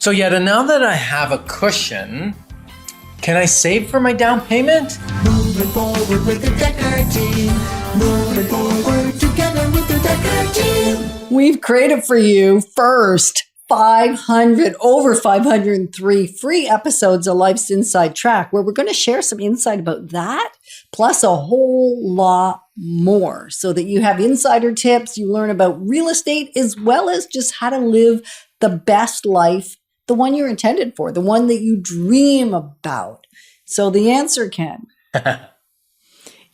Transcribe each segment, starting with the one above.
So yeah, now that I have a cushion, can I save for my down payment? Moving forward with the Decker team. Moving forward together with the Decker team. We've created for you first over 503 free episodes of Life's Inside Track, where we're going to share some insight about that, plus a whole lot more, so that you have insider tips, you learn about real estate, as well as just how to live the best life, the one you're intended for, the one that you dream about. So the answer, Ken,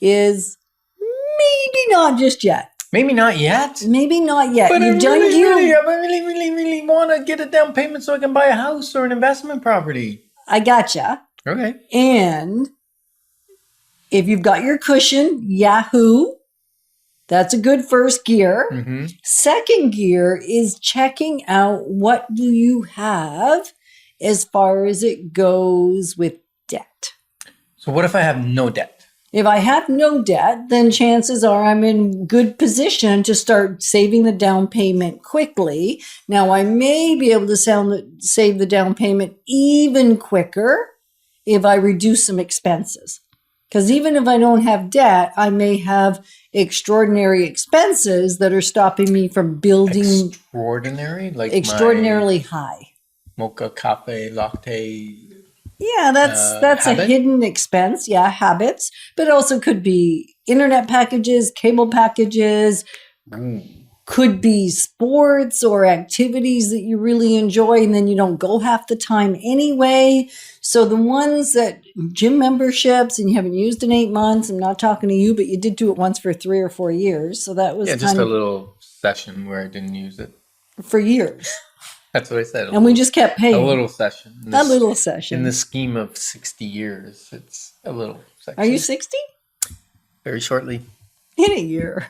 is maybe not just yet. Maybe not yet. Maybe not yet. But You've done I you. really want to get a down payment so I can buy a house or an investment property. I gotcha. Okay. And if you've got your cushion, Yahoo, that's a good first gear. Mm-hmm. Second gear is checking out what do you have as far as it goes with debt. So what if I have no debt? If I have no debt, then chances are I'm in good position to start saving the down payment quickly. Now, I may be able to save the down payment even quicker if I reduce some expenses. Because even if I don't have debt, I may have extraordinary expenses that are stopping me from building extraordinarily high. Mocha, cafe, latte. Yeah, that's a hidden expense. Yeah, habits. But it also could be internet packages, cable packages, could be sports or activities that you really enjoy and then you don't go half the time anyway. So the ones that gym memberships and you haven't used in 8 months, I'm not talking to you, but you did do it once for 3 or 4 years. So that was just a little session where I didn't use it. For years. That's what I said. And we just kept paying. A little session. A little session. In the scheme of 60 years, it's a little section. Are you 60? Very shortly. In a year.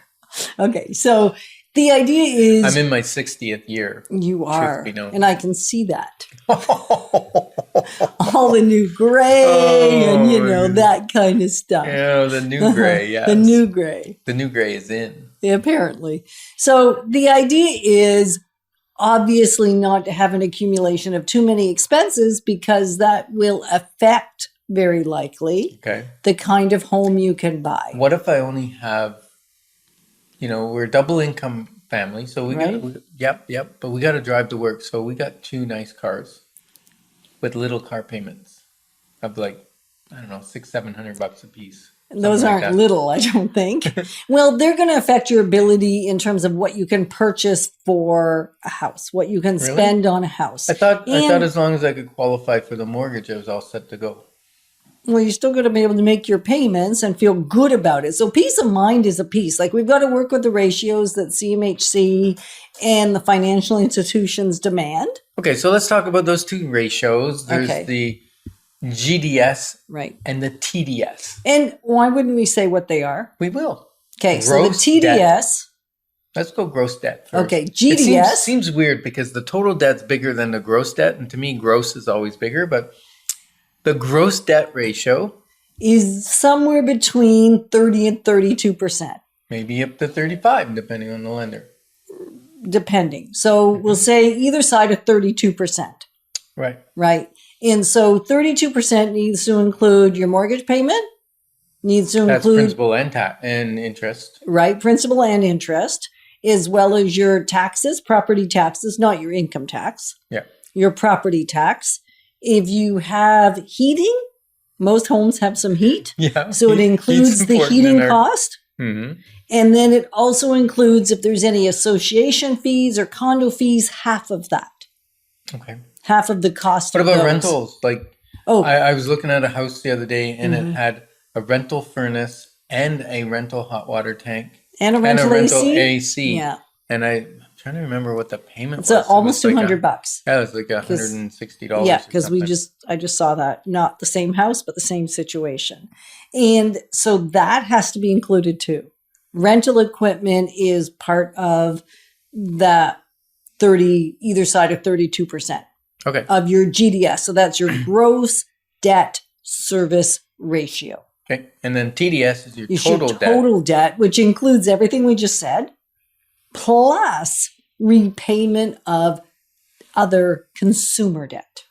Okay, so the idea is... I'm in my 60th year. You are. And I can see that. All the new gray and, that kind of stuff. Yeah, the new gray, yes. The new gray. The new gray is in. Yeah, apparently. So the idea is... obviously not to have an accumulation of too many expenses because that will affect, very likely, the kind of home you can buy. What if I only have, we're a double income family, so we but we got to drive to work. So we got 2 nice cars with little car payments of $600-700 a piece. Those aren't little, I don't think. Well, they're going to affect your ability in terms of what you can purchase for a house, what you can spend on a house. I thought as long as I could qualify for the mortgage, I was all set to go. Well, you're still going to be able to make your payments and feel good about it. So peace of mind is a piece. Like we've got to work with the ratios that CMHC and the financial institutions demand. Okay, so let's talk about those 2 ratios. There's the GDS and the TDS. And why wouldn't we say what they are? We will. Okay, so the TDS. Debt. Let's go gross debt first. Okay, GDS. It seems weird because the total debt's bigger than the gross debt. And to me, gross is always bigger. But the gross debt ratio is somewhere between 30 and 32%. Maybe up to 35, depending on the lender. Depending. So we'll say either side of 32%. Right. And so 32% needs to include your mortgage payment, That's principal and interest. Right, principal and interest, as well as your taxes, property taxes, not your income tax. Yeah. Your property tax. If you have heating, most homes have some heat. Yeah. So it includes the heating cost. Mm-hmm. And then it also includes, if there's any association fees or condo fees, half of that. Okay. Half of the cost. What about rentals? I was looking at a house the other day and it had a rental furnace and a rental hot water tank and a rental AC. Yeah. And I'm trying to remember what the payment was. It's almost $200. Yeah, it was like $160. Yeah, because I just saw that, not the same house, but the same situation. And so that has to be included too. Rental equipment is part of that 30, either side of 32%. Okay. Of your GDS. So that's your gross debt service ratio. Okay. And then TDS is your total debt, which includes everything we just said, plus repayment of other consumer debt.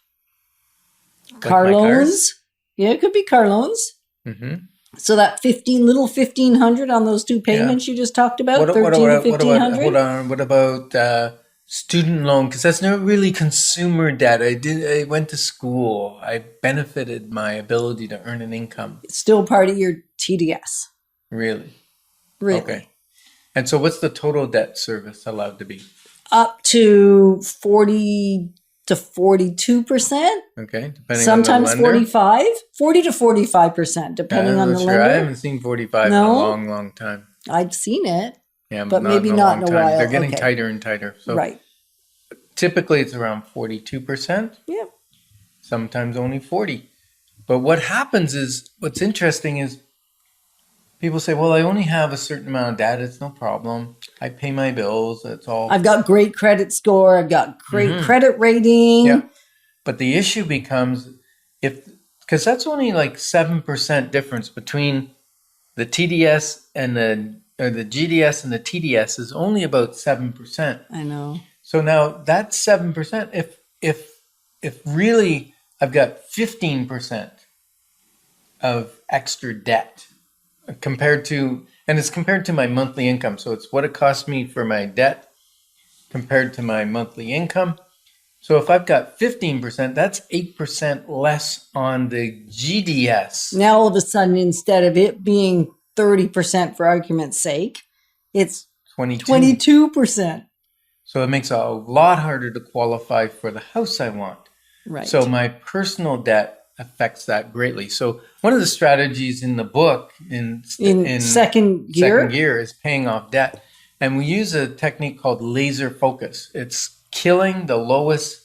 Like Car my cars? loans. Yeah, it could be car loans. Mm-hmm. So that 1,500 on those two payments you just talked about, 13 to 1,500. Hold on. What about student loan? Because that's not really consumer debt. I went to school. I benefited my ability to earn an income. It's still part of your TDS. Really? Really. Okay. And so what's the total debt service allowed to be? Up to 40 to 42%. Okay. Depending Sometimes on the lender. 40 to 45%, depending on the I lender. haven't seen 45 in No? a long, long time. I've seen it. Yeah, But not maybe in a not long in a time. while. They're getting Okay. tighter and tighter. So Right. typically it's around 42%. Yeah. Sometimes only 40. But what happens is, what's interesting is people say, well, I only have a certain amount of debt. It's no problem. I pay my bills. That's all. I've got great credit score. I've got great credit rating. Yeah. But the issue becomes because that's only like 7% difference between the TDS and the GDS and the TDS is only about 7%. I know. So now that's 7%. If really I've got 15% of extra debt compared to my monthly income. So it's what it costs me for my debt compared to my monthly income. So if I've got 15%, that's 8% less on the GDS. Now all of a sudden, instead of it being 30% for argument's sake, it's 22%. So it makes it a lot harder to qualify for the house I want. Right. So my personal debt affects that greatly. So one of the strategies in the book in second gear, is paying off debt. And we use a technique called laser focus. It's killing the lowest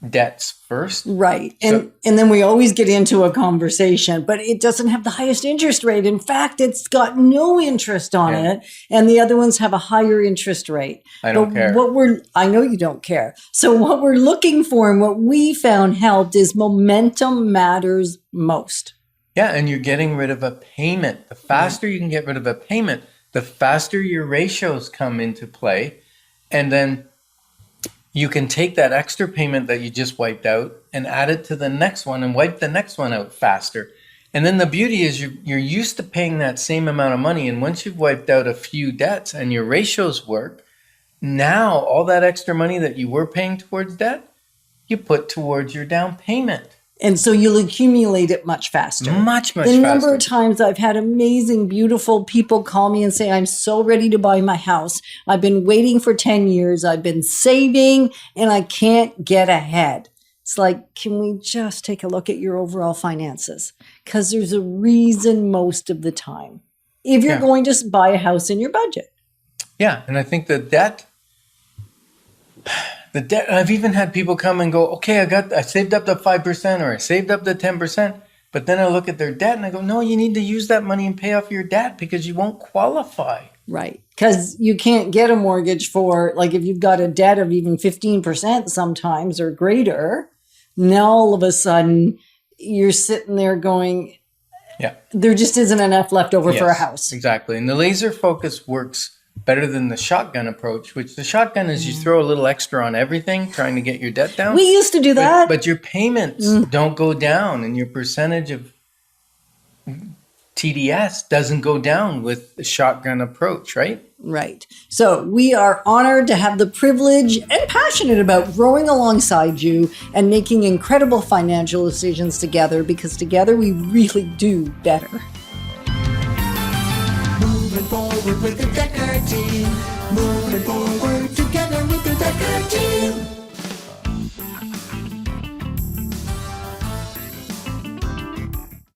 debts first. right. And then we always get into a conversation, but it doesn't have the highest interest rate. In fact, it's got no interest on it. And the other ones have a higher interest rate. I don't care. I know you don't care. So what we're looking for and what we found helped is momentum matters most. Yeah, and you're getting rid of a payment. The faster you can get rid of a payment, the faster your ratios come into play. And then you can take that extra payment that you just wiped out and add it to the next one and wipe the next one out faster. And then the beauty is you're used to paying that same amount of money. And once you've wiped out a few debts and your ratios work, now all that extra money that you were paying towards debt, you put towards your down payment. And so you'll accumulate it much faster. Much The faster. number of times I've had amazing, beautiful people call me and say, I'm so ready to buy my house. I've been waiting for 10 years. I've been saving and I can't get ahead. It's like, can we just take a look at your overall finances? Because there's a reason most of the time. If you're going to buy a house in your budget. Yeah, and I think the debt, I've even had people come and go, okay, I saved up the 5% or I saved up the 10%, but then I look at their debt and I go, no, you need to use that money and pay off your debt because you won't qualify. Right. Because you can't get a mortgage for, like, if you've got a debt of even 15% sometimes or greater, now all of a sudden you're sitting there going, there just isn't enough left over for a house. Exactly. And the laser focus works better than the shotgun approach, which the shotgun is you throw a little extra on everything trying to get your debt down. We used to do that. But your payments don't go down and your percentage of TDS doesn't go down with the shotgun approach, right? Right. So we are honored to have the privilege and passionate about growing alongside you and making incredible financial decisions together, because together we really do better. Moving forward with the Decker team. Moving forward together with the Decker team.